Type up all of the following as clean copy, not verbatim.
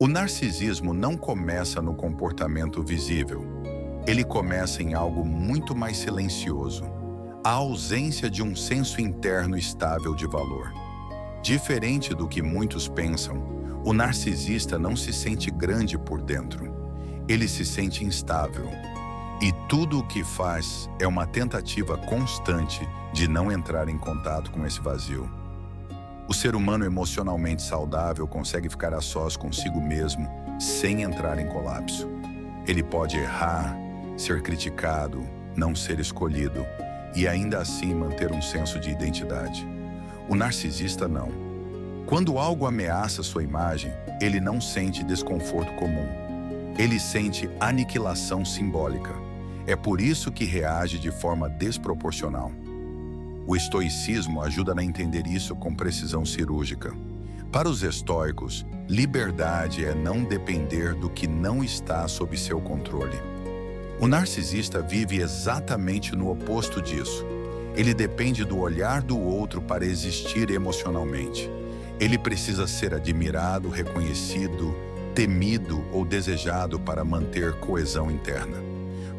O narcisismo não começa no comportamento visível. Ele começa em algo muito mais silencioso: a ausência de um senso interno estável de valor. Diferente do que muitos pensam, o narcisista não se sente grande por dentro. Ele se sente instável. E tudo o que faz é uma tentativa constante de não entrar em contato com esse vazio. O ser humano emocionalmente saudável consegue ficar a sós consigo mesmo sem entrar em colapso. Ele pode errar, ser criticado, não ser escolhido e ainda assim manter um senso de identidade. O narcisista não. Quando algo ameaça sua imagem, ele não sente desconforto comum. Ele sente aniquilação simbólica. É por isso que reage de forma desproporcional. O estoicismo ajuda a entender isso com precisão cirúrgica. Para os estoicos, liberdade é não depender do que não está sob seu controle. O narcisista vive exatamente no oposto disso. Ele depende do olhar do outro para existir emocionalmente. Ele precisa ser admirado, reconhecido, temido ou desejado para manter coesão interna.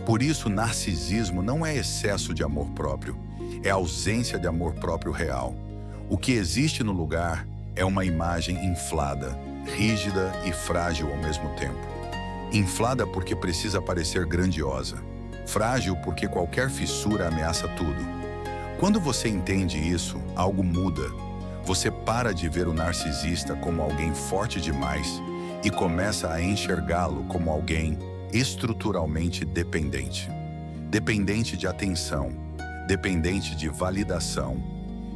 Por isso, narcisismo não é excesso de amor próprio, é ausência de amor próprio real. O que existe no lugar é uma imagem inflada, rígida e frágil ao mesmo tempo. Inflada porque precisa parecer grandiosa, frágil porque qualquer fissura ameaça tudo. Quando você entende isso, algo muda. Você para de ver o narcisista como alguém forte demais e começa a enxergá-lo como alguém estruturalmente dependente. Dependente de atenção, dependente de validação,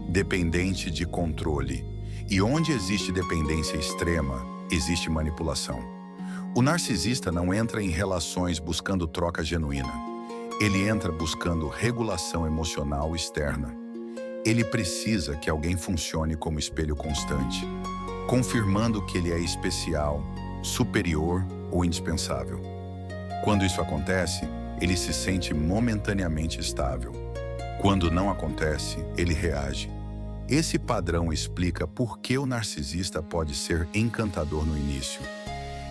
dependente de controle. E onde existe dependência extrema, existe manipulação. O narcisista não entra em relações buscando troca genuína. Ele entra buscando regulação emocional externa. Ele precisa que alguém funcione como espelho constante, confirmando que ele é especial, superior ou indispensável. Quando isso acontece, ele se sente momentaneamente estável. Quando não acontece, ele reage. Esse padrão explica por que o narcisista pode ser encantador no início.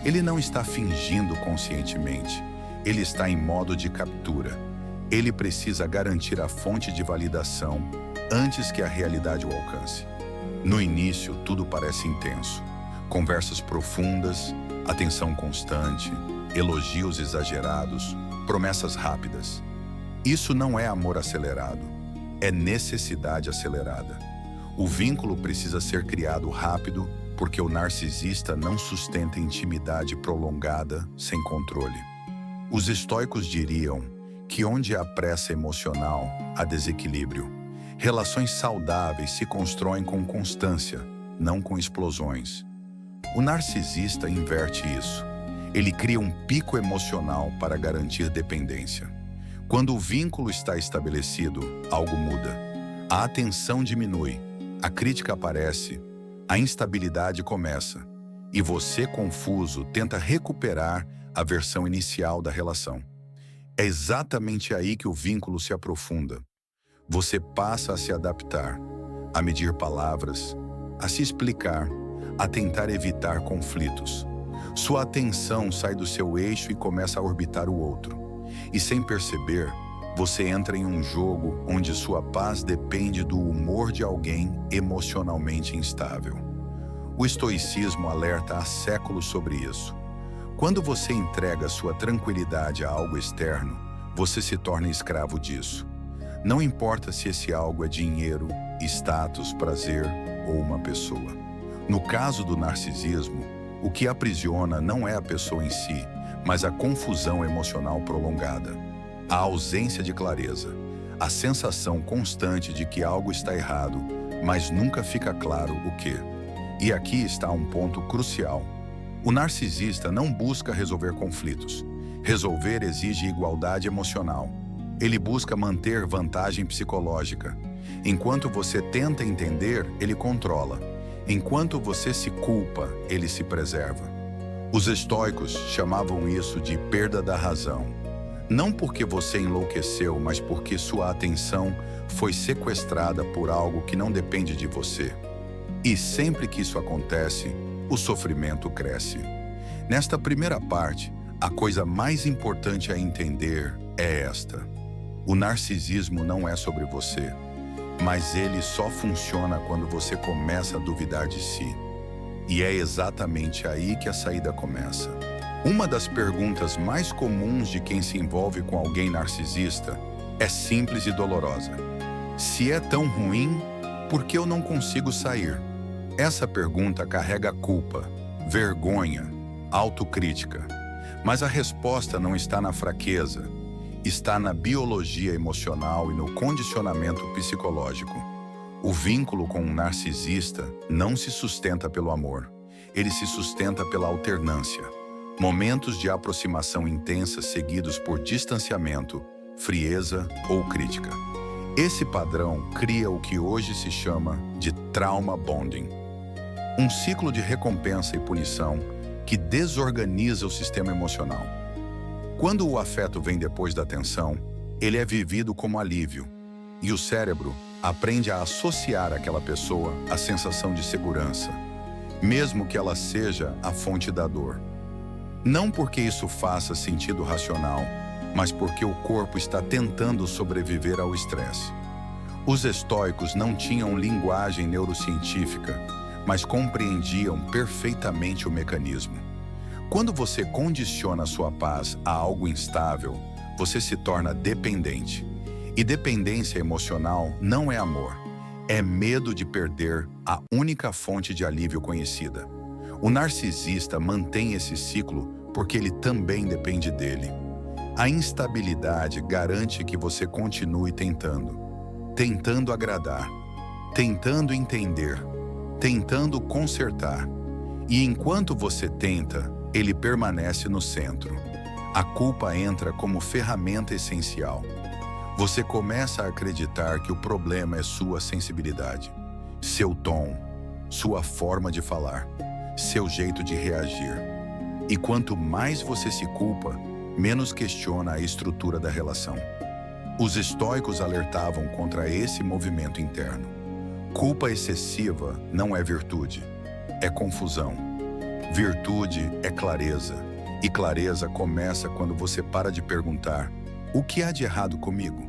Ele não está fingindo conscientemente. Ele está em modo de captura. Ele precisa garantir a fonte de validação antes que a realidade o alcance. No início, tudo parece intenso. Conversas profundas, atenção constante, elogios exagerados, promessas rápidas. Isso não é amor acelerado, é necessidade acelerada. O vínculo precisa ser criado rápido porque o narcisista não sustenta intimidade prolongada sem controle. Os estoicos diriam que onde há pressa emocional, há desequilíbrio. Relações saudáveis se constroem com constância, não com explosões. O narcisista inverte isso. Ele cria um pico emocional para garantir dependência. Quando o vínculo está estabelecido, algo muda. A atenção diminui, a crítica aparece, a instabilidade começa, e você, confuso, tenta recuperar a versão inicial da relação. É exatamente aí que o vínculo se aprofunda. Você passa a se adaptar, a medir palavras, a se explicar, a tentar evitar conflitos. Sua atenção sai do seu eixo e começa a orbitar o outro. E sem perceber, você entra em um jogo onde sua paz depende do humor de alguém emocionalmente instável. O estoicismo alerta há séculos sobre isso. Quando você entrega sua tranquilidade a algo externo, você se torna escravo disso. Não importa se esse algo é dinheiro, status, prazer ou uma pessoa. No caso do narcisismo, o que aprisiona não é a pessoa em si, mas a confusão emocional prolongada, a ausência de clareza, a sensação constante de que algo está errado, mas nunca fica claro o quê. E aqui está um ponto crucial. O narcisista não busca resolver conflitos. Resolver exige igualdade emocional. Ele busca manter vantagem psicológica. Enquanto você tenta entender, ele controla. Enquanto você se culpa, ele se preserva. Os estoicos chamavam isso de perda da razão. Não porque você enlouqueceu, mas porque sua atenção foi sequestrada por algo que não depende de você. E sempre que isso acontece, o sofrimento cresce. Nesta primeira parte, a coisa mais importante a entender é esta: o narcisismo não é sobre você, mas ele só funciona quando você começa a duvidar de si. E é exatamente aí que a saída começa. Uma das perguntas mais comuns de quem se envolve com alguém narcisista é simples e dolorosa: se é tão ruim, por que eu não consigo sair? Essa pergunta carrega culpa, vergonha, autocrítica. Mas a resposta não está na fraqueza, está na biologia emocional e no condicionamento psicológico. O vínculo com um narcisista não se sustenta pelo amor, ele se sustenta pela alternância. Momentos de aproximação intensa seguidos por distanciamento, frieza ou crítica. Esse padrão cria o que hoje se chama de trauma bonding. Um ciclo de recompensa e punição que desorganiza o sistema emocional. Quando o afeto vem depois da tensão, ele é vivido como alívio, e o cérebro aprende a associar aquela pessoa à sensação de segurança, mesmo que ela seja a fonte da dor. Não porque isso faça sentido racional, mas porque o corpo está tentando sobreviver ao estresse. Os estoicos não tinham linguagem neurocientífica, mas compreendiam perfeitamente o mecanismo. Quando você condiciona sua paz a algo instável, você se torna dependente. E dependência emocional não é amor, é medo de perder a única fonte de alívio conhecida. O narcisista mantém esse ciclo porque ele também depende dele. A instabilidade garante que você continue tentando agradar, tentando entender, tentando consertar. E enquanto você tenta, ele permanece no centro. A culpa entra como ferramenta essencial. Você começa a acreditar que o problema é sua sensibilidade, seu tom, sua forma de falar, seu jeito de reagir. E quanto mais você se culpa, menos questiona a estrutura da relação. Os estoicos alertavam contra esse movimento interno. Culpa excessiva não é virtude, é confusão. Virtude é clareza, e clareza começa quando você para de perguntar: o que há de errado comigo?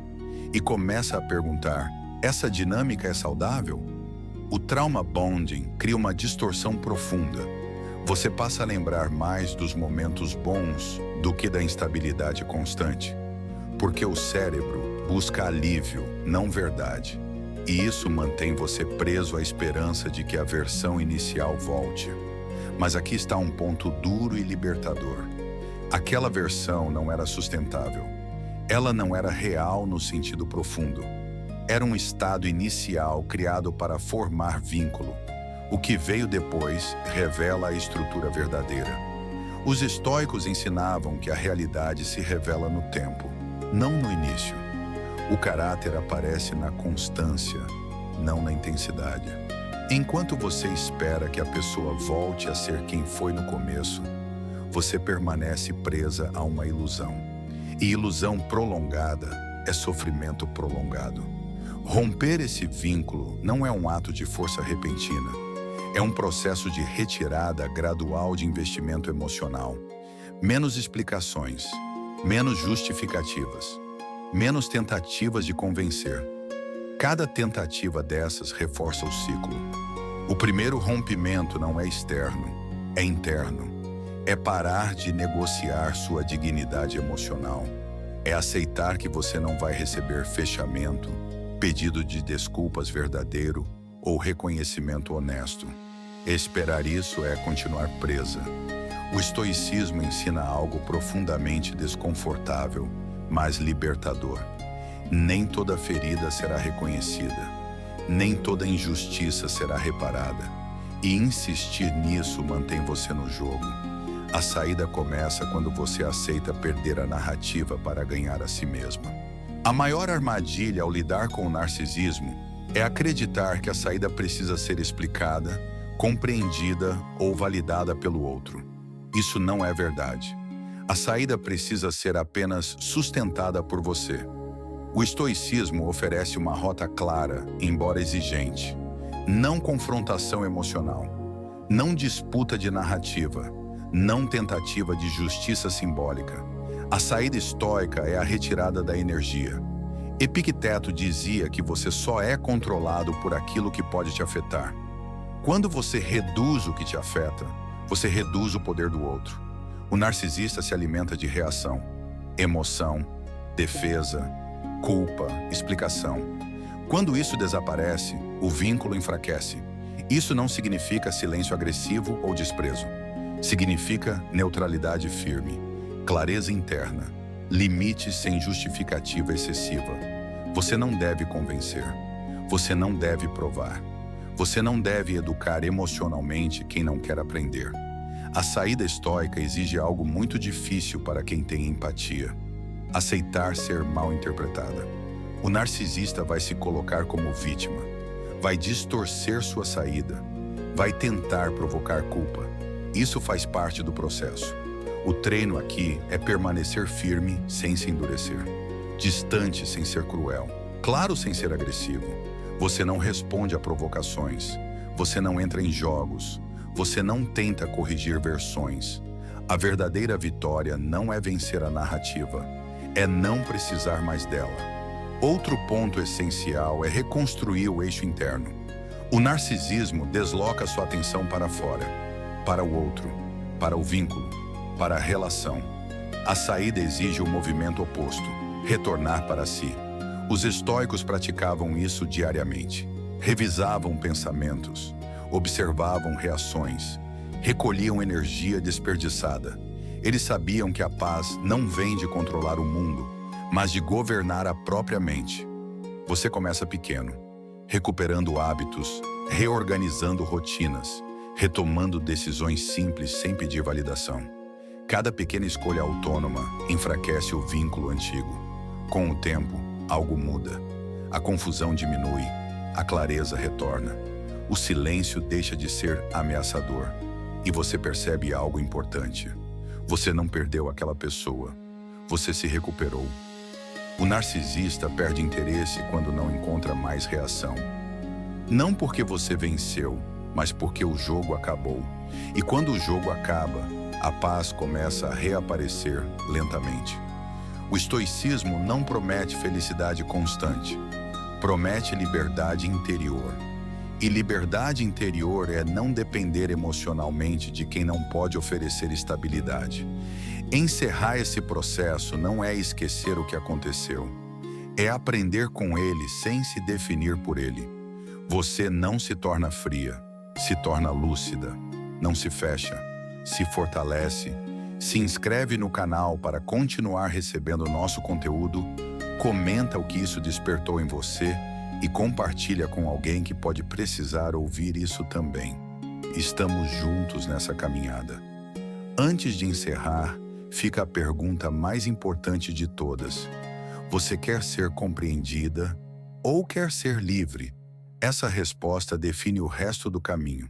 E começa a perguntar: essa dinâmica é saudável? O trauma bonding cria uma distorção profunda. Você passa a lembrar mais dos momentos bons do que da instabilidade constante, porque o cérebro busca alívio, não verdade. E isso mantém você preso à esperança de que a versão inicial volte. Mas aqui está um ponto duro e libertador. Aquela versão não era sustentável. Ela não era real no sentido profundo. Era um estado inicial criado para formar vínculo. O que veio depois revela a estrutura verdadeira. Os estoicos ensinavam que a realidade se revela no tempo, não no início. O caráter aparece na constância, não na intensidade. Enquanto você espera que a pessoa volte a ser quem foi no começo, você permanece presa a uma ilusão. E ilusão prolongada é sofrimento prolongado. Romper esse vínculo não é um ato de força repentina. É um processo de retirada gradual de investimento emocional. Menos explicações, menos justificativas, menos tentativas de convencer. Cada tentativa dessas reforça o ciclo. O primeiro rompimento não é externo, é interno. É parar de negociar sua dignidade emocional. É aceitar que você não vai receber fechamento, pedido de desculpas verdadeiro ou reconhecimento honesto. Esperar isso é continuar presa. O estoicismo ensina algo profundamente desconfortável, mas libertador. Nem toda ferida será reconhecida, nem toda injustiça será reparada. E insistir nisso mantém você no jogo. A saída começa quando você aceita perder a narrativa para ganhar a si mesma. A maior armadilha ao lidar com o narcisismo é acreditar que a saída precisa ser explicada, compreendida ou validada pelo outro. Isso não é verdade. A saída precisa ser apenas sustentada por você. O estoicismo oferece uma rota clara, embora exigente. Não confrontação emocional. Não disputa de narrativa. não tentativa de justiça simbólica. A saída estoica é a retirada da energia. Epicteto dizia que você só é controlado por aquilo que pode te afetar. Quando você reduz o que te afeta, você reduz o poder do outro. O narcisista se alimenta de reação, emoção, defesa, culpa, explicação. Quando isso desaparece, o vínculo enfraquece. Isso não significa silêncio agressivo ou desprezo. Significa neutralidade firme, clareza interna, limites sem justificativa excessiva. Você não deve convencer. Você não deve provar. Você não deve educar emocionalmente quem não quer aprender. A saída estoica exige algo muito difícil para quem tem empatia. Aceitar ser mal interpretada. O narcisista vai se colocar como vítima. Vai distorcer sua saída. Vai tentar provocar culpa. Isso faz parte do processo. O treino aqui é permanecer firme sem se endurecer. Distante sem ser cruel. Claro sem ser agressivo. Você não responde a provocações. Você não entra em jogos. Você não tenta corrigir versões. A verdadeira vitória não é vencer a narrativa. É não precisar mais dela. Outro ponto essencial é reconstruir o eixo interno. O narcisismo desloca sua atenção para fora, para o outro, para o vínculo, para a relação. A saída exige o movimento oposto, retornar para si. Os estoicos praticavam isso diariamente. Revisavam pensamentos, observavam reações, recolhiam energia desperdiçada. Eles sabiam que a paz não vem de controlar o mundo, mas de governar a própria mente. Você começa pequeno, recuperando hábitos, reorganizando rotinas, retomando decisões simples sem pedir validação. Cada pequena escolha autônoma enfraquece o vínculo antigo. Com o tempo, algo muda. A confusão diminui, a clareza retorna. O silêncio deixa de ser ameaçador e você percebe algo importante. Você não perdeu aquela pessoa, você se recuperou. O narcisista perde interesse quando não encontra mais reação. Não porque você venceu, mas porque o jogo acabou. E quando o jogo acaba, a paz começa a reaparecer lentamente. O estoicismo não promete felicidade constante, promete liberdade interior. E liberdade interior é não depender emocionalmente de quem não pode oferecer estabilidade. Encerrar esse processo não é esquecer o que aconteceu. É aprender com ele sem se definir por ele. Você não se torna fria, se torna lúcida. Não se fecha, se fortalece. Se inscreve no canal para continuar recebendo nosso conteúdo. Comenta o que isso despertou em você e compartilha com alguém que pode precisar ouvir isso também. Estamos juntos nessa caminhada. Antes de encerrar, fica a pergunta mais importante de todas. Você quer ser compreendida ou quer ser livre? Essa resposta define o resto do caminho.